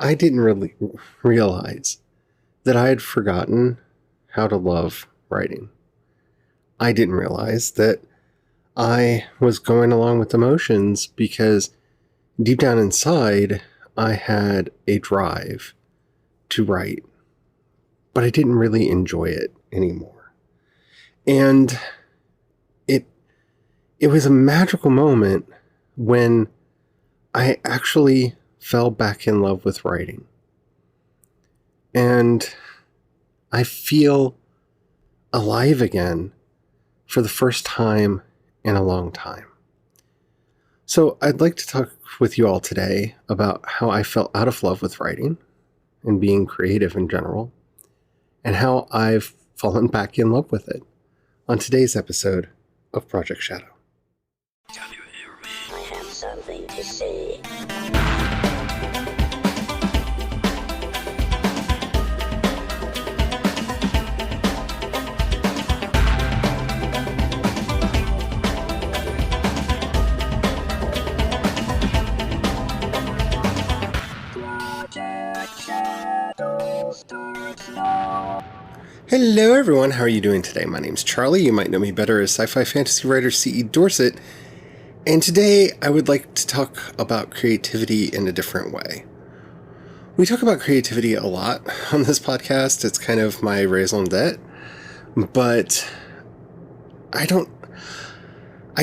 I didn't really realize that I had forgotten how to love writing. I didn't realize that I was going along with the motions because deep down inside, I had a drive to write, but I didn't really enjoy it anymore. And it was a magical moment when I actually fell back in love with writing. And I feel alive again for the first time in a long time. So I'd like to talk with you all today about how I fell out of love with writing and being creative in general, and how I've fallen back in love with it on today's episode of Project Shadow. I have something to say. Hello everyone, how are you doing today? My name's Charlie. You might know me better as sci-fi fantasy writer C.E. Dorset. And today I would like to talk about creativity in a different way. We talk about creativity a lot on this podcast. It's kind of my raison d'etre. But I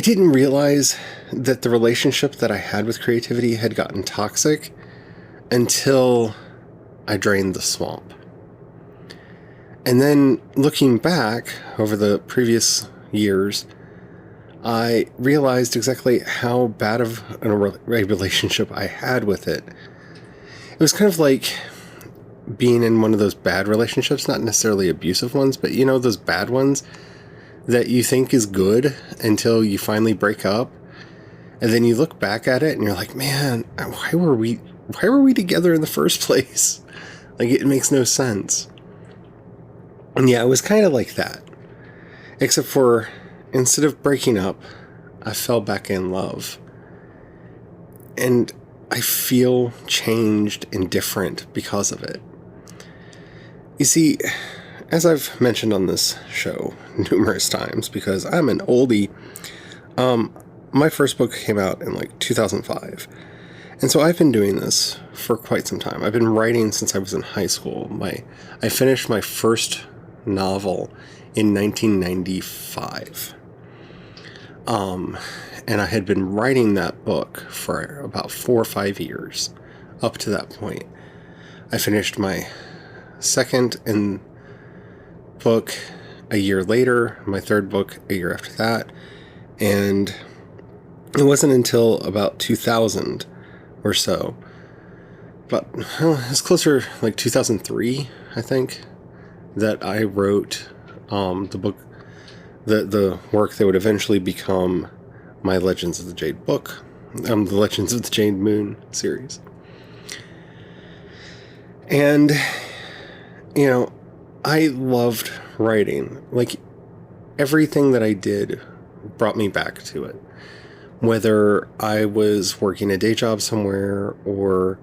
didn't realize that the relationship that I had with creativity had gotten toxic until I drained the swamp. And then looking back over the previous years, I realized exactly how bad of a relationship I had with it. It was kind of like being in one of those bad relationships, not necessarily abusive ones, but you know, those bad ones that you think is good until you finally break up. And then you look back at it and you're like, man, why were we together in the first place? Like, it makes no sense. And yeah, it was kind of like that. Except for, instead of breaking up, I fell back in love. And I feel changed and different because of it. You see, as I've mentioned on this show numerous times, because I'm an oldie, my first book came out in like 2005. And so I've been doing this for quite some time. I've been writing since I was in high school. I finished my first novel in 1995. And I had been writing that book for about 4 or 5 years up to that point. I finished my second book a year later, my third book a year after that, and it wasn't until about 2000 or so, but it's closer like 2003, I think, that I wrote the book, the work that would eventually become my Legends of the Jade book, the Legends of the Jade Moon series. And, you know, I loved writing. Like, everything that I did brought me back to it. Whether I was working a day job somewhere or,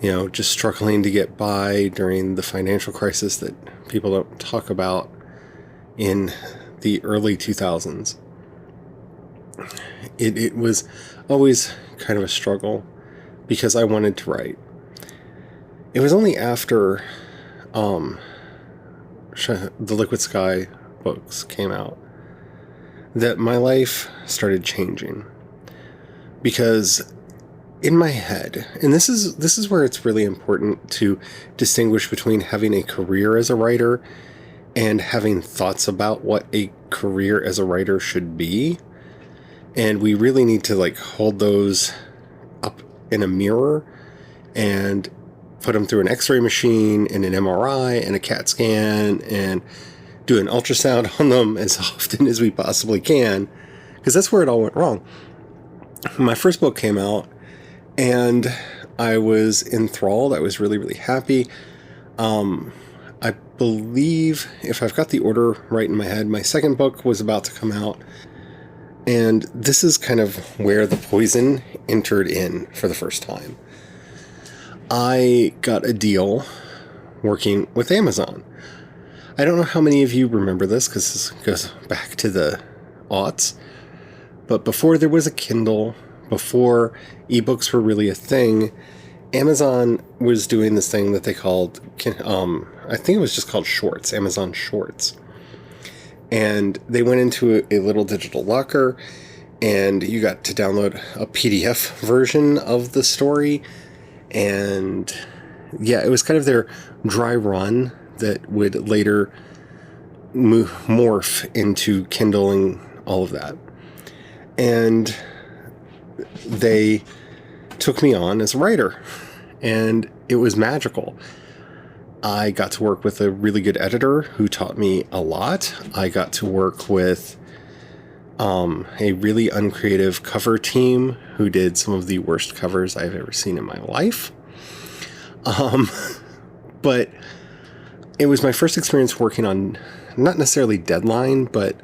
you know, just struggling to get by during the financial crisis that people don't talk about in the early 2000s. It was always kind of a struggle because I wanted to write. It was only after the Liquid Sky books came out that my life started changing. Because in my head, and this is where it's really important to distinguish between having a career as a writer and having thoughts about what a career as a writer should be. And we really need to like hold those up in a mirror and put them through an X-ray machine and an MRI and a CAT scan and do an ultrasound on them as often as we possibly can, because that's where it all went wrong. My first book came out and I was enthralled. I was really, really happy. I believe, if I've got the order right in my head, my second book was about to come out. And this is kind of where the poison entered in for the first time. I got a deal working with Amazon. I don't know how many of you remember this because this goes back to the aughts, but before there was a Kindle, before ebooks were really a thing, Amazon was doing this thing that they called, I think it was just called Shorts, Amazon Shorts. And they went into a little digital locker, and you got to download a PDF version of the story. And yeah, it was kind of their dry run that would later morph into Kindle and all of that. And they took me on as a writer, and it was magical. I got to work with a really good editor who taught me a lot. I got to work with a really uncreative cover team who did some of the worst covers I've ever seen in my life. But it was my first experience working on, not necessarily deadline, but,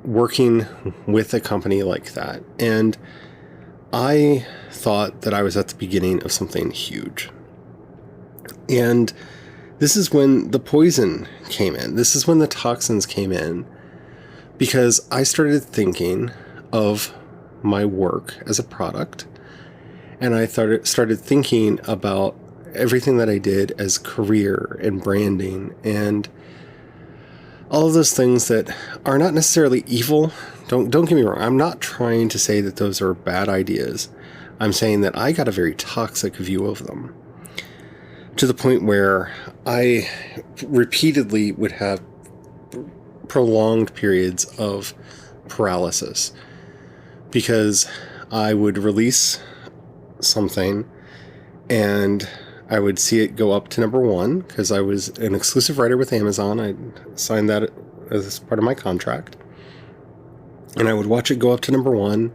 working with a company like that. And I thought that I was at the beginning of something huge. And this is when the poison came in. This is when the toxins came in, because I started thinking of my work as a product, and I started thinking about everything that I did as career and branding and all of those things that are not necessarily evil. Don't get me wrong. I'm not trying to say that those are bad ideas. I'm saying that I got a very toxic view of them, to the point where I repeatedly would have prolonged periods of paralysis, because I would release something and I would see it go up to number 1, because I was an exclusive writer with Amazon. I signed that as part of my contract. And I would watch it go up to number 1,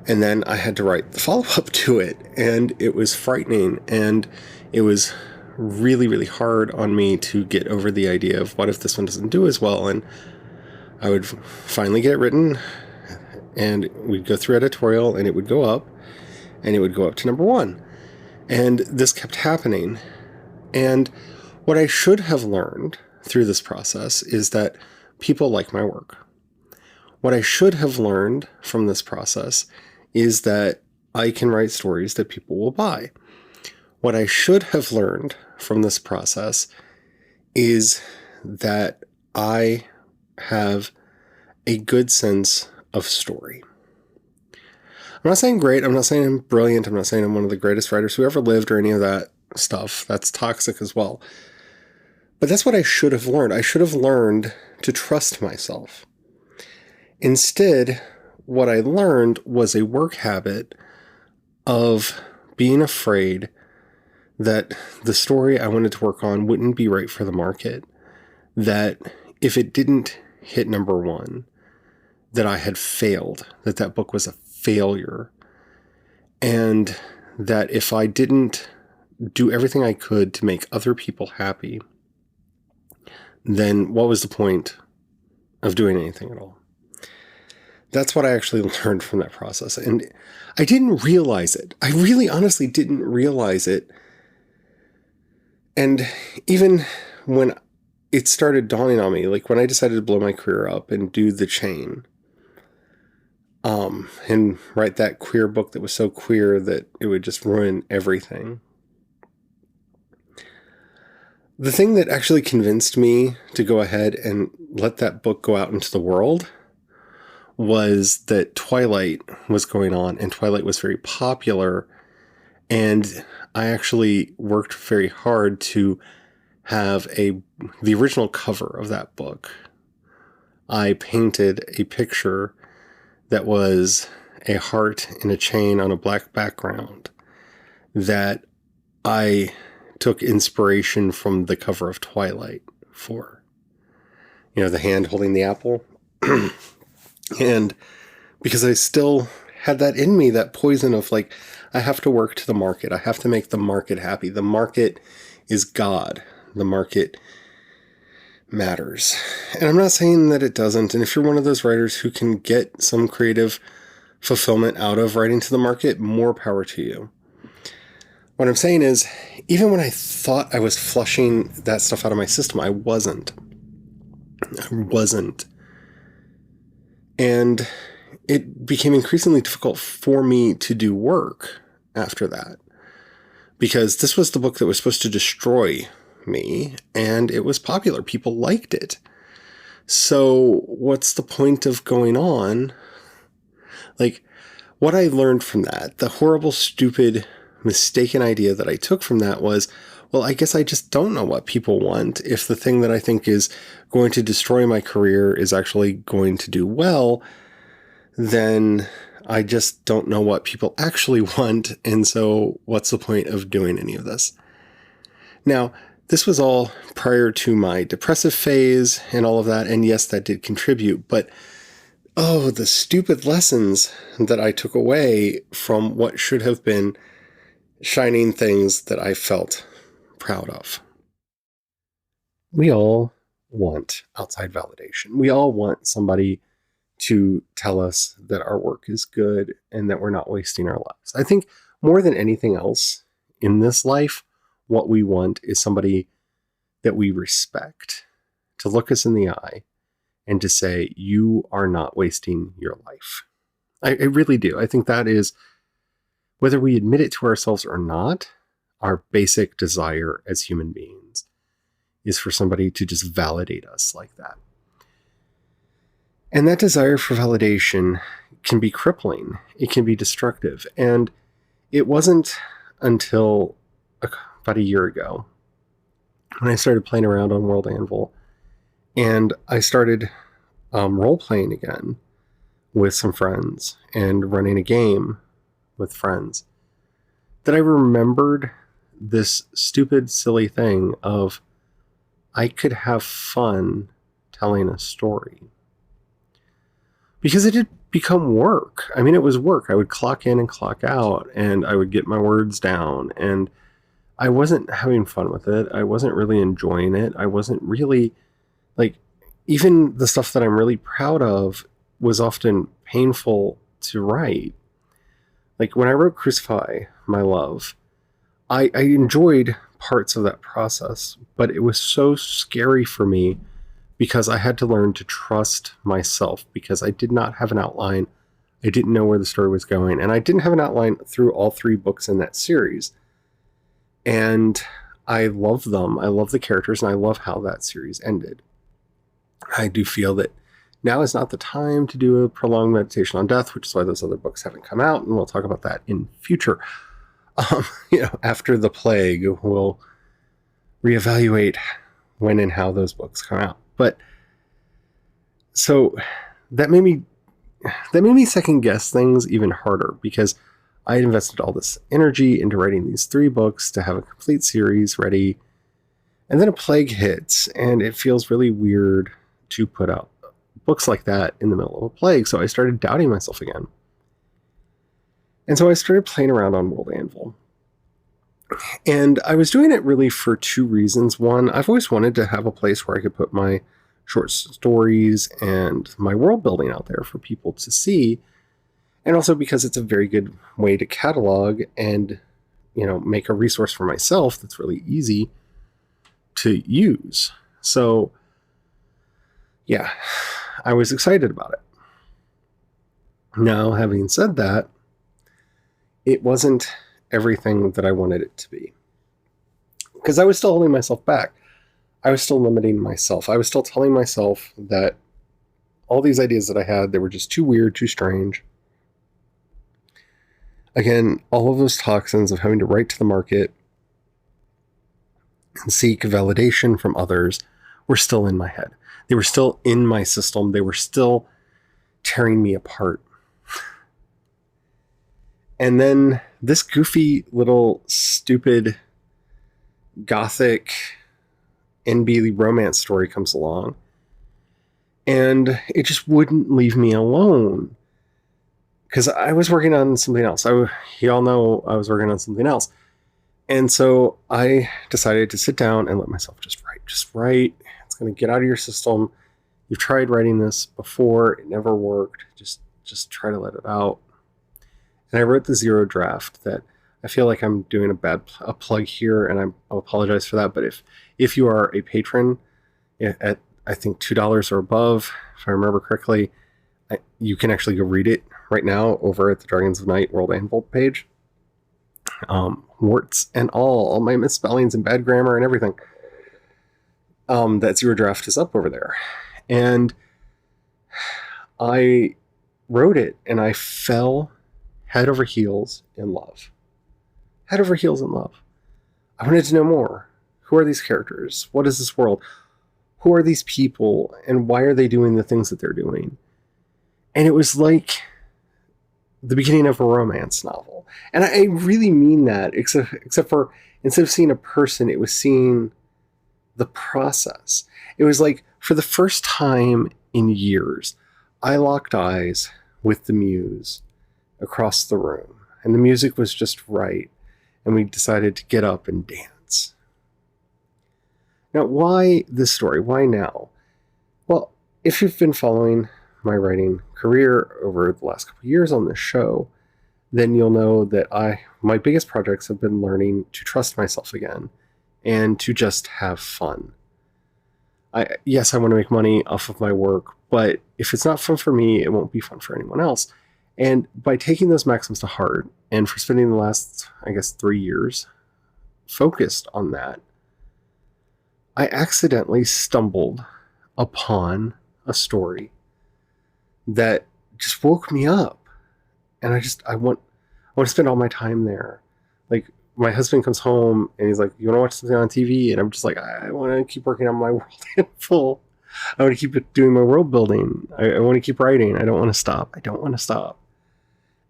and then I had to write the follow-up to it, and it was frightening, and it was really, really hard on me to get over the idea of what if this one doesn't do as well. And I would finally get it written, and we'd go through editorial, and it would go up, and it would go up to number 1. And this kept happening. And what I should have learned through this process is that people like my work. What I should have learned from this process is that I can write stories that people will buy. What I should have learned from this process is that I have a good sense of story. I'm not saying great. I'm not saying I'm brilliant. I'm not saying I'm one of the greatest writers who ever lived or any of that stuff. That's toxic as well. But that's what I should have learned. I should have learned to trust myself. Instead, what I learned was a work habit of being afraid that the story I wanted to work on wouldn't be right for the market, that if it didn't hit number 1, that I had failed, that that book was a failure, and that if I didn't do everything I could to make other people happy, then what was the point of doing anything at all? That's what I actually learned from that process. And I didn't realize it. I really honestly didn't realize it. And even when it started dawning on me, like when I decided to blow my career up and do The Chain, and write that queer book that was so queer that it would just ruin everything. The thing that actually convinced me to go ahead and let that book go out into the world was that Twilight was going on, and Twilight was very popular, and I actually worked very hard to have the original cover of that book. I painted a picture that was a heart in a chain on a black background that I took inspiration from the cover of Twilight for. The hand holding the apple. And because I still had that in me, that poison of like, I have to work to the market. I have to make the market happy. The market is God. The market matters. And I'm not saying that it doesn't. And if you're one of those writers who can get some creative fulfillment out of writing to the market, more power to you. What I'm saying is, even when I thought I was flushing that stuff out of my system, I wasn't. And it became increasingly difficult for me to do work after that, because this was the book that was supposed to destroy me, and it was popular. People liked it. So what's the point of going on? Like, what I learned from that, the horrible, stupid, mistaken idea that I took from that was, well, I guess I just don't know what people want. If the thing that I think is going to destroy my career is actually going to do well, then I just don't know what people actually want. And so what's the point of doing any of this? Now, this was all prior to my depressive phase and all of that. And yes, that did contribute. But oh, the stupid lessons that I took away from what should have been shining things that I felt proud of. We all want outside validation. We all want somebody to tell us that our work is good and that we're not wasting our lives. I think more than anything else in this life, what we want is somebody that we respect to look us in the eye and to say, you are not wasting your life. I really do. I think that is, whether we admit it to ourselves or not, our basic desire as human beings is for somebody to just validate us like that. And that desire for validation can be crippling. It can be destructive. And it wasn't until about a year ago when I started playing around on World Anvil, and I started role-playing again with some friends and running a game with friends, that I remembered this stupid, silly thing of, I could have fun telling a story. Because it had become work. I mean, it was work. I would clock in and clock out, and I would get my words down, and I wasn't having fun with it. I wasn't really enjoying it. I wasn't really, like, even the stuff that I'm really proud of was often painful to write. Like, when I wrote Crucify, My Love, I enjoyed parts of that process, but it was so scary for me because I had to learn to trust myself, because I did not have an outline. I didn't know where the story was going, and I didn't have an outline through all 3 books in that series. And I love them. I love the characters, and I love how that series ended. I do feel that now is not the time to do a prolonged meditation on death, which is why those other books haven't come out, and we'll talk about that in future. After the plague, we'll reevaluate when and how those books come out. But so that made me second guess things even harder, because I had invested all this energy into writing these 3 books to have a complete series ready. And then a plague hits, and it feels really weird to put out books like that in the middle of a plague. So I started doubting myself again. And so I started playing around on World Anvil. And I was doing it really for 2 reasons. One, I've always wanted to have a place where I could put my short stories and my world building out there for people to see. And also because it's a very good way to catalog and, make a resource for myself that's really easy to use. So, yeah, I was excited about it. Now, having said that, it wasn't everything that I wanted it to be, because I was still holding myself back. I was still limiting myself. I was still telling myself that all these ideas that I had, they were just too weird, too strange. Again, all of those toxins of having to write to the market and seek validation from others were still in my head. They were still in my system. They were still tearing me apart. And then this goofy little stupid gothic NB romance story comes along, and it just wouldn't leave me alone, because I was working on something else. You all know I was working on something else. And so I decided to sit down and let myself just write. It's going to get out of your system. You've tried writing this before. It never worked. Just try to let it out. And I wrote the 0 draft that I feel like I'm doing a plug here, and I'll apologize for that. But if you are a patron at I think $2 or above, if I remember correctly, you can actually go read it right now over at the Dragons of Night World Anvil page. Warts and all my misspellings and bad grammar and everything. That Zero Draft is up over there. And I wrote it, and I fell head over heels in love. Head over heels in love. I wanted to know more. Who are these characters? What is this world? Who are these people? And why are they doing the things that they're doing? And it was like the beginning of a romance novel. And I really mean that, except for instead of seeing a person, it was seeing the process. It was like, for the first time in years, I locked eyes with the muse across the room. And the music was just right. And we decided to get up and dance. Now, why this story? Why now? Well, if you've been following my writing career over the last couple of years on this show, then you'll know that my biggest projects have been learning to trust myself again and to just have fun. Yes, I want to make money off of my work, but if it's not fun for me, it won't be fun for anyone else. And by taking those maxims to heart, and for spending the last, 3 years focused on that, I accidentally stumbled upon a story that just woke me up. And I want to spend all my time there. Like, my husband comes home and he's like, "You want to watch something on TV?" And I'm just like, I want to keep working on my world in full. I want to keep doing my world building. I want to keep writing. I don't want to stop.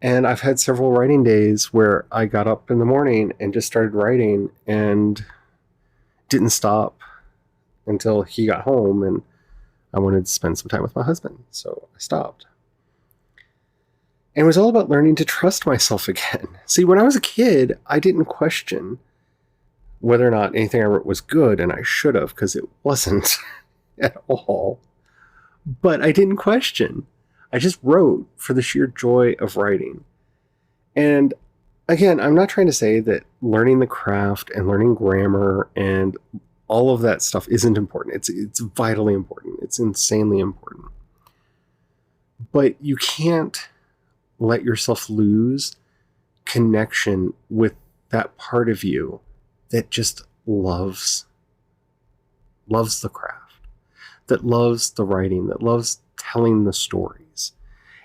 And I've had several writing days where I got up in the morning and just started writing and didn't stop until he got home, and I wanted to spend some time with my husband. So I stopped. And it was all about learning to trust myself again. See, when I was a kid, I didn't question whether or not anything I wrote was good, and I should have, because it wasn't at all. But I didn't question. I just wrote for the sheer joy of writing. And again, I'm not trying to say that learning the craft and learning grammar and all of that stuff isn't important. It's vitally important. It's insanely important. But you can't let yourself lose connection with that part of you that just loves the craft, that loves the writing, that loves telling the stories.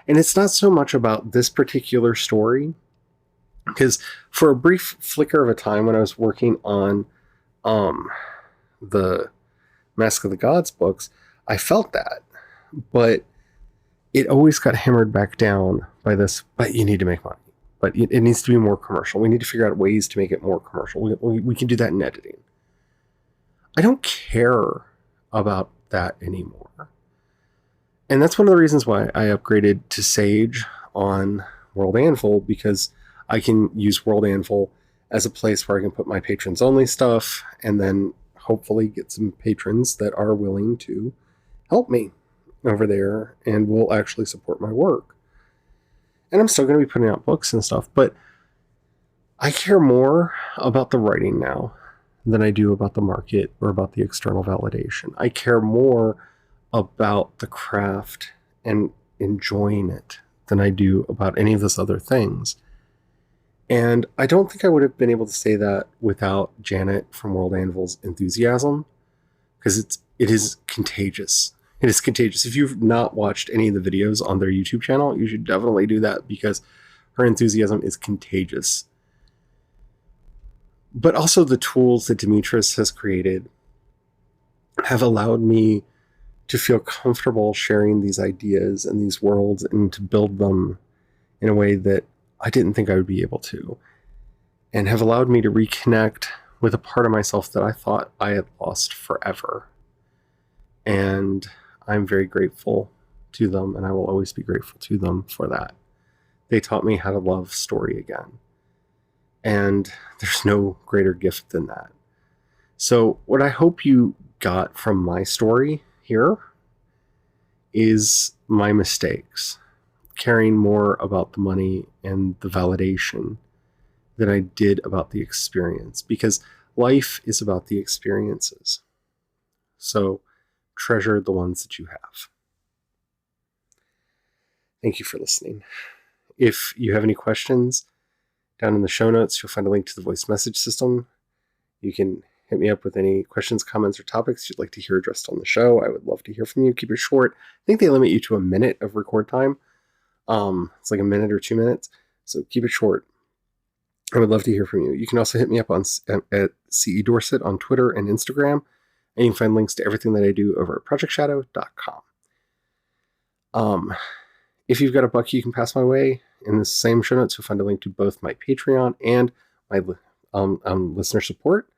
And it's not so much about this particular story, because for a brief flicker of a time when I was working on the Mask of the Gods books, I felt that. But it always got hammered back down by this, but you need to make money. But it needs to be more commercial. We need to figure out ways to make it more commercial. We can do that in editing. I don't care about that anymore. And that's one of the reasons why I upgraded to Sage on World Anvil, because I can use World Anvil as a place where I can put my patrons only stuff, and then hopefully get some patrons that are willing to help me over there and will actually support my work. And I'm still going to be putting out books and stuff, but I care more about the writing now than I do about the market or about the external validation. I care more about the craft and enjoying it than I do about any of those other things. And I don't think I would have been able to say that without Janet from World Anvil's enthusiasm, because it is contagious. It is contagious. If you've not watched any of the videos on their YouTube channel, you should definitely do that, because her enthusiasm is contagious. But also the tools that Demetris has created have allowed me to feel comfortable sharing these ideas and these worlds and to build them in a way that I didn't think I would be able to, and have allowed me to reconnect with a part of myself that I thought I had lost forever. And I'm very grateful to them, and I will always be grateful to them for that. They taught me how to love story again. And there's no greater gift than that. So what I hope you got from my story here is my mistakes, caring more about the money and the validation than I did about the experience, because life is about the experiences. So treasure the ones that you have. Thank you for listening. If you have any questions, down in the show notes, you'll find a link to the voice message system. You can hit me up with any questions, comments, or topics you'd like to hear addressed on the show. I would love to hear from you. Keep it short. I think they limit you to a minute of record time. It's like a minute or 2 minutes. So keep it short. I would love to hear from you. You can also hit me up at CE Dorset on Twitter and Instagram. And you can find links to everything that I do over at projectshadow.com. If you've got a buck you can pass my way, in the same show notes, you'll find a link to both my Patreon and my listener support.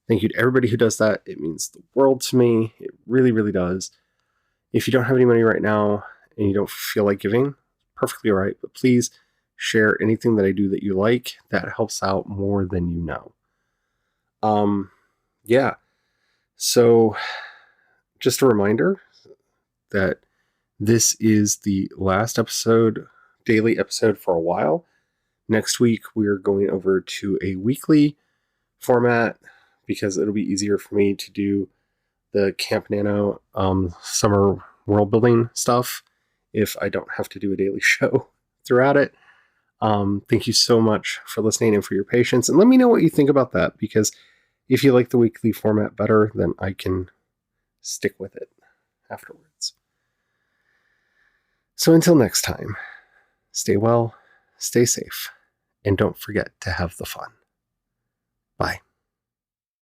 Thank you to everybody who does that. It means the world to me. It really, really does. If you don't have any money right now and you don't feel like giving, perfectly all right. But please share anything that I do that you like. That helps out more than you know. Yeah. So just a reminder that this is the last daily episode for a while. Next week, we're going over to a weekly format because it'll be easier for me to do the Camp Nano summer world building stuff if I don't have to do a daily show throughout it. Thank you so much for listening and for your patience. And let me know what you think about that, because if you like the weekly format better, then I can stick with it afterwards. So until next time, stay well, stay safe, and don't forget to have the fun. Bye.